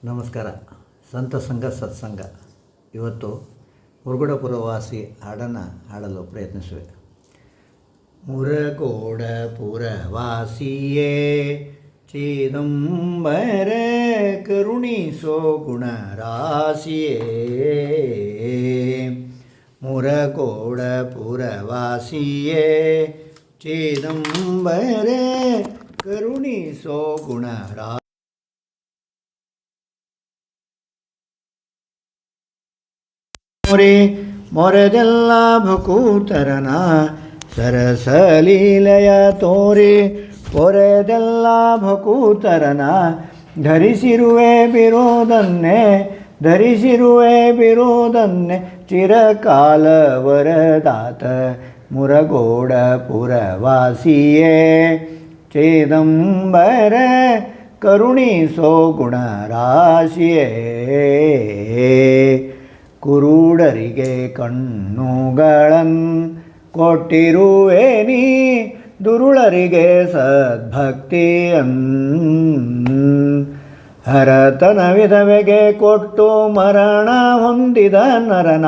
ನಮಸ್ಕಾರ. ಸಂತ ಸಂಘ ಸತ್ಸಂಗ. ಇವತ್ತು ಮುರುಗೋಡಪುರವಾಸಿ ಹಾಡನ್ನು ಹಾಡಲು ಪ್ರಯತ್ನಿಸುವೆ. ಮುರಗೋಡಪುರವಾಸಿಯೇ ಚಿದಂಬರ ಕರುಣಿಸೋ ಗುಣರಾಶಿಯೇ, ಮುರಗೋಡಪುರವಾಸಿಯೇ ಚಿದಂಬರ ಕರುಣಿಸೋ ಗುಣರಾಶಿ. ಮೊರೆದೆಲ್ಲ ಭಕೂತರನ ಸರಸಲೀಲೆಯ ತೋರಿ, ಪೊರೆದೆಲ್ಲ ಭಕೂತರನ ಧರಿಸಿರುವೆ ಬಿರುದನ್ನೇ ಚಿರಕಾಲ ವರದಾತ ಮುರಗೋಡಪುರವಾಸಿಯೇ ಚಿದಂಬರ ಕರುಣಿಸೋ ಗುಣರಾಶಿಯೇ. ಕುರುಡರಿಗೆ ಕಣ್ಣುಗಳನ್ನು ಕೊಟ್ಟಿರುವೆ ನೀ, ದುರುಳರಿಗೆ ಸದ್ಭಕ್ತಿಯನ್ ಹರತನ ವಿಧವೆಗೆ ಕೊಟ್ಟು ಮರಣ ಹೊಂದಿದ ನರನ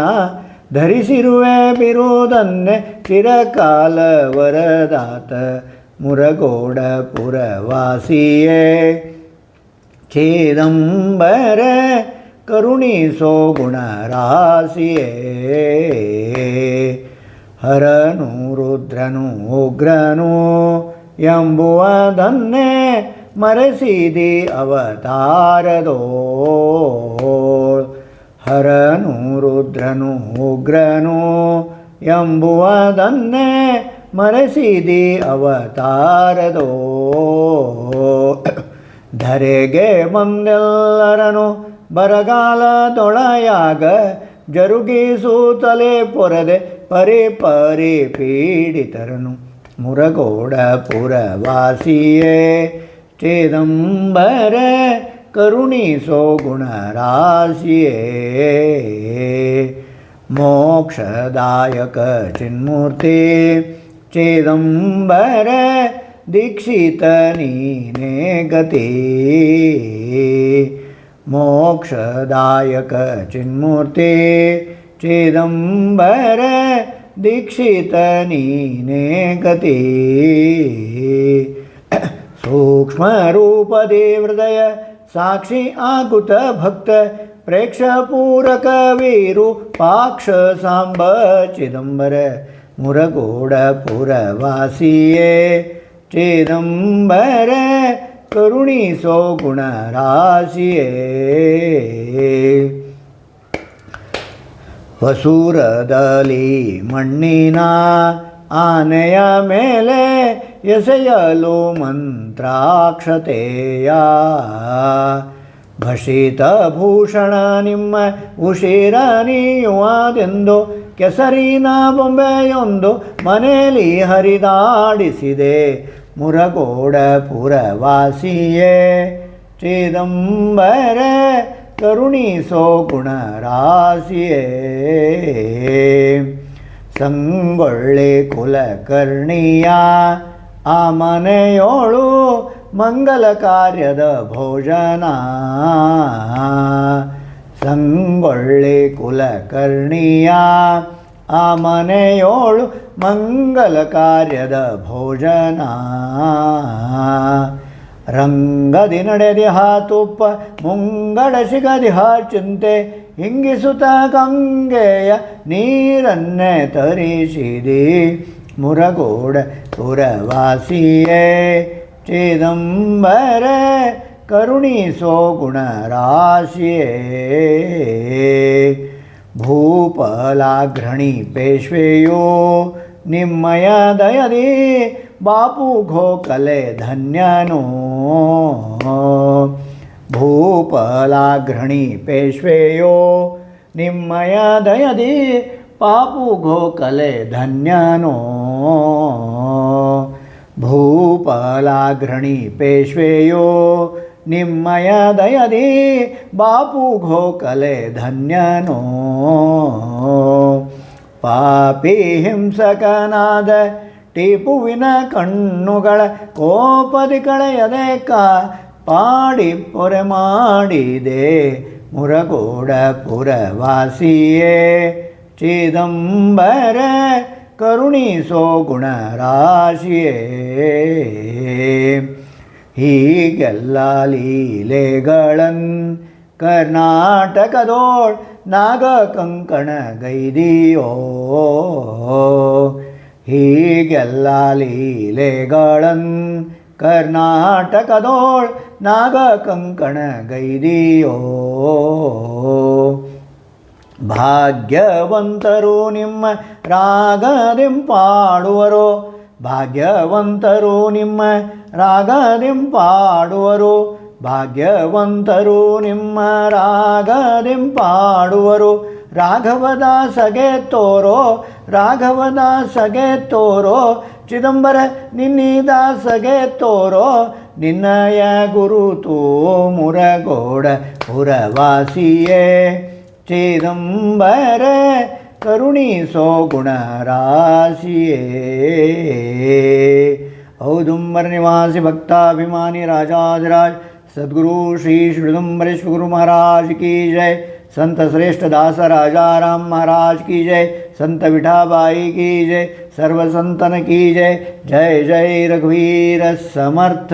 ಧರಿಸಿರುವೆ ಬಿರುದನ್ನೇ ಚಿರಕಾಲ ವರದಾತ ಮುರಗೋಡಪುರವಾಸಿಯೇ ಚಿದಂಬರ ಕರುಣಿಸೋ ಗುಣರಾಶಿಯೇ. ಹರನು ರುದ್ರನು ಉಗ್ರನು ಎಂಬುವುದನ್ನೇ ಮರೆಸಿದಿ ಅವತಾರದೋ, ಹರನು ರುದ್ರನು ಉಗ್ರನು ಎಂಬುವುದನ್ನೇ ಮರೆಸಿದಿ ಅವತಾರದೋ. ಧರೆಗೆ ಬಂದೆಲ್ಲರನು ಬರಗಾಲದೊಳೆಯಾಗ ಜರುಗಿಸುತ್ತಲೇ ಪೊರದೆ ಪರಿ ಪೀಡಿತರನು ಮುರಗೋಡಪುರವಾಸಿಯೇ ಚಿದಂಬರ ಕರುಣಿಸೋ ಗುಣರಾಶಿಯೇ. ಮೋಕ್ಷದಾಯಕ ಚಿನ್ಮೂರ್ತಿ ಚಿದಂಬರ ದೀಕ್ಷಿತ ನೀನೇ ಗತಿ, ಮೋಕ್ಷದಾಯಕ ಚಿನ್ಮೂರ್ತಿ ಚಿದಂಬರ ದೀಕ್ಷಿತ ನೀನೇ ಗತಿ. ಸೂಕ್ಷ್ಮ ರೂಪದೇ ಹೃದಯ ಸಾಕ್ಷಿ ಆಗುತ್ತ ಭಕ್ತ ಪ್ರೇಕ್ಷಪೂರಕ ವೀರು ಪಾಕ್ಷ ಸಾಂಬ ಚಿದಂಬರ ಮುರಗೋಡಪುರವಾಸಿಯೇ ಚಿದಂಬರ ಕರುಣಿಸೋ ಗುಣರಾಶಿಯೇ. ವಸೂರದಲ್ಲಿ ಮಣ್ಣಿನ ಆನೆಯ ಮೇಲೆ ಎಸೆಯಲು ಮಂತ್ರಾಕ್ಷತೆಯ, ಭಷಿತ ಭೂಷಣ ನಿಮ್ಮ ಉಶಿರ ನೀಯುವುದೆಂದು ಕೆಸರಿನ ಬೊಂಬೆಯೊಂದು ಮನೆಯಲ್ಲಿ ಹರಿದಾಡಿಸಿದೆ ಮುರಗೋಡಪುರವಾಸಿಯೇ ಚಿದಂಬರ ಕರುಣಿಸೋ ಗುಣರಾಶಿಯೇ. ಸಂಗೊಳ್ಳಿ ಕುಲಕರ್ಣಿಯ ಆ ಮನೆಯೋಳು ಮಂಗಲ ಕಾರ್ಯದ ಭೋಜನ, ಸಂಗೊಳ್ಳಿ ಕುಲಕರ್ಣಿಯ ಆ ಮನೆಯೋಳು ಮಂಗಲ ಕಾರ್ಯದ ಭೋಜನ. ರಂಗದಿ ನಡೆದಿಹ ತುಪ್ಪ ಮುಂಗಡ ಸಿಗದಿಹ ಚಿಂತೆ, ಹಿಂಗಿಸುತ್ತ ಗಂಗೆಯ ನೀರನ್ನೇ ತರಿಸಿದಿ ಮುರಗೋಡಪುರವಾಸಿಯೇ ಚಿದಂಬರ ಕರುಣಿಸೋ ಗುಣರಾಶಿಯೇ. ಭೂಪಾಲಾಘ್ರಣಿ ಪೇಶ್ವೆಯೋ ನಿಮ್ಮಯ ದಯದಿ ಬಾಪು ಗೋಖಲೆ ಧನ್ಯನೋ, ಭೂಪಾಲಾಘ್ರಣಿ ಪೇಶ್ವೆಯೋ ನಿಮ್ಮಯ ದಯದಿ ಪಾಪು ಗೋಖಲೆ ಧನ್ಯನೋ. ಭೂಪಾಲಾಘ್ರಣಿ ಪೇಶ್ವೆಯೋ ನಿಮ್ಮಯ ದಯದಿ ಬಾಪು ಗೋಖಲೆ ಧನ್ಯನೋ. ಪಾಪಿ ಹಿಂಸಕನಾದ ಟಿಪುವಿನ ಕಣ್ಣುಗಳ ಕೋಪದಿ ಕಳೆಯದೆ ಪಾಡಿ ಪೊರೆ ಮಾಡಿದೆ ಮುರಗೋಡ ಪುರವಾಸಿಯೇ ಚಿದಂಬರ ಕರುಣಿಸೋ ಗುಣರಾಶಿಯೇ ಹೀಗೆಲ್ಲ ಲೀಲೆಗಳನ್ ಕರ್ನಾಟಕದೋಳ್ ನಾಗ ಕಂಕಣ ಗೈದಿಯೋ ಹೀಗೆಲ್ಲ ಲೀಲೆಗಳನ್ ಕರ್ನಾಟಕದೋಳ್ ನಾಗ ಕಂಕಣ ಗೈದಿಯೋ ಭಾಗ್ಯವಂತರು ನಿಮ್ಮ ರಾಗದೆಂಪಾಡುವರೋ ಭಾಗ್ಯವಂತರು ನಿಮ್ಮ ರಾಗದೆಂಪಾಡುವರು ಭಾಗ್ಯವಂತರು ನಿಮ್ಮ ರಾಗದೆಂಪಾಡುವರು ರಾಘವದಾಸಗೆ ತೋರೋ ರಾಘವದಾಸಗೆ ತೋರೋ ಚಿದಂಬರ ನಿನ್ನಿದಾಸಗೆ ತೋರೋ ನಿನ್ನಯ ಗುರುತೋ ಮುರಗೋಡ ಪುರವಾಸಿಯೇ ಚಿದಂಬರ ಕರುಣಿಸೋ ಗುಣರಾಶಿಯೇ औदुंबर निवासी भक्ताभिमानी राजाधिराज सद्गुरु श्री श्रीदुंबरेश्वर गुरु महाराज की जय। संत श्रेष्ठ दास राजा राम महाराज की जय। संत विठाबाई की जय। सर्व संतन की जय। जय जय रघुवीर समर्थ।